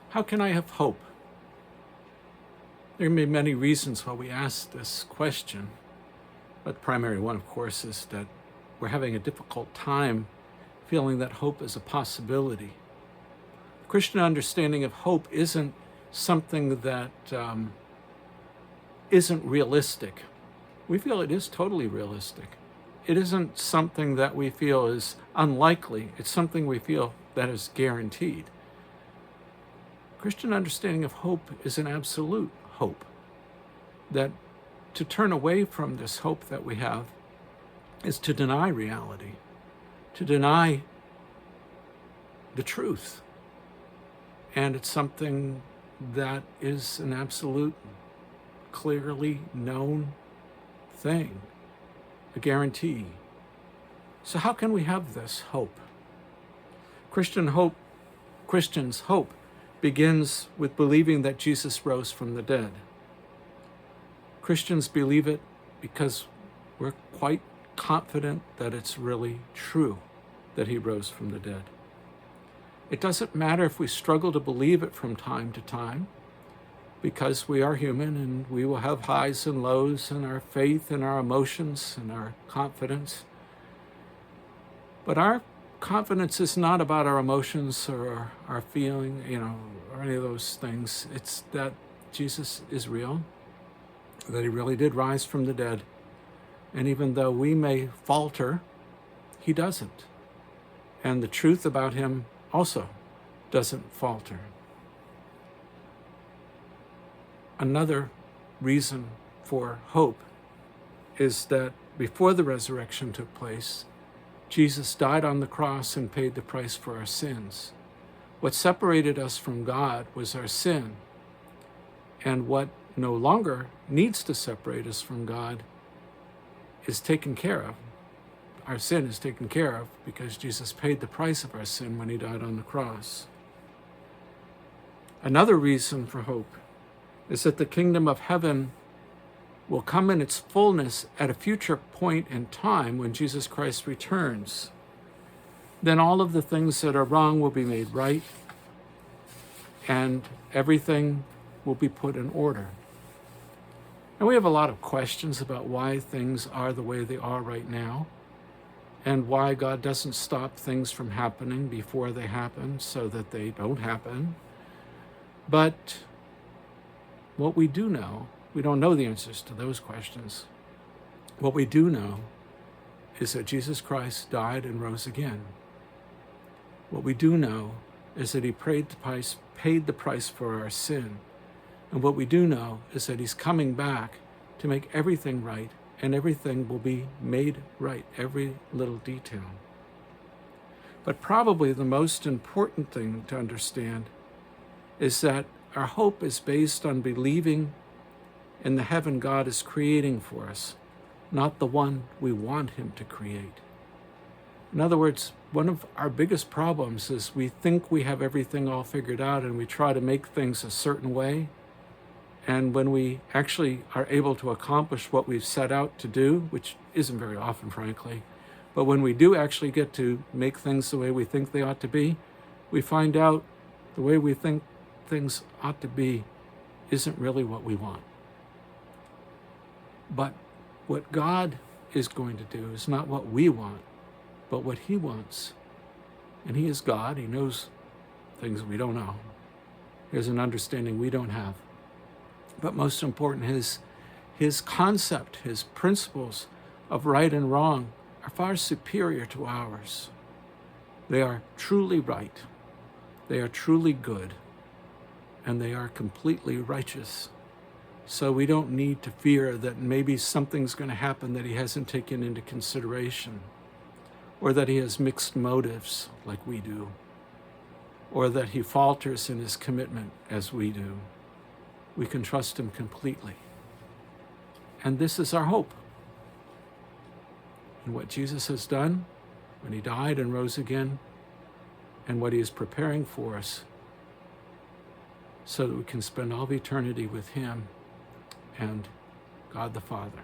How can I have hope? There may be many reasons why we ask this question, but the primary one, of course, is that we're having a difficult time feeling that hope is a possibility. The Christian understanding of hope isn't something that isn't realistic. We feel it is totally realistic. It isn't something that we feel is unlikely. It's something we feel that is guaranteed. Christian understanding of hope is an absolute hope. That to turn away from this hope that we have is to deny reality, to deny the truth. And it's something that is an absolute, clearly known thing, a guarantee. So how can we have this hope? Christians' hope begins with believing that Jesus rose from the dead. Christians believe it because we're quite confident that it's really true that he rose from the dead. It doesn't matter if we struggle to believe it from time to time, because we are human and we will have highs and lows in our faith and our emotions and our confidence. But our confidence is not about our emotions or our feeling, or any of those things. It's that Jesus is real, that he really did rise from the dead. And even though we may falter, he doesn't. And the truth about him also doesn't falter. Another reason for hope is that before the resurrection took place, Jesus died on the cross and paid the price for our sins. What separated us from God was our sin. And what no longer needs to separate us from God is taken care of. Our sin is taken care of because Jesus paid the price of our sin when he died on the cross. Another reason for hope is that the kingdom of heaven will come in its fullness at a future point in time when Jesus Christ returns. Then all of the things that are wrong will be made right, and everything will be put in order. And we have a lot of questions about why things are the way they are right now, and why God doesn't stop things from happening before they happen so that they don't happen. But what we do know, we don't know the answers to those questions. What we do know is that Jesus Christ died and rose again. What we do know is that he paid the price for our sin. And what we do know is that he's coming back to make everything right, and everything will be made right, every little detail. But probably the most important thing to understand is that our hope is based on believing in the heaven God is creating for us, not the one we want him to create. In other words, one of our biggest problems is we think we have everything all figured out and we try to make things a certain way. And when we actually are able to accomplish what we've set out to do, which isn't very often, frankly, but when we do actually get to make things the way we think they ought to be, we find out the way we think things ought to be isn't really what we want. But what God is going to do is not what we want, but what he wants. And he is God. He knows things we don't know. He has an understanding we don't have. But most important, his concept, his principles of right and wrong are far superior to ours. They are truly right. They are truly good. And they are completely righteous. So we don't need to fear that maybe something's going to happen that he hasn't taken into consideration, or that he has mixed motives like we do, or that he falters in his commitment as we do. We can trust him completely. And this is our hope. In what Jesus has done when he died and rose again, and what he is preparing for us so that we can spend all of eternity with him and God the Father.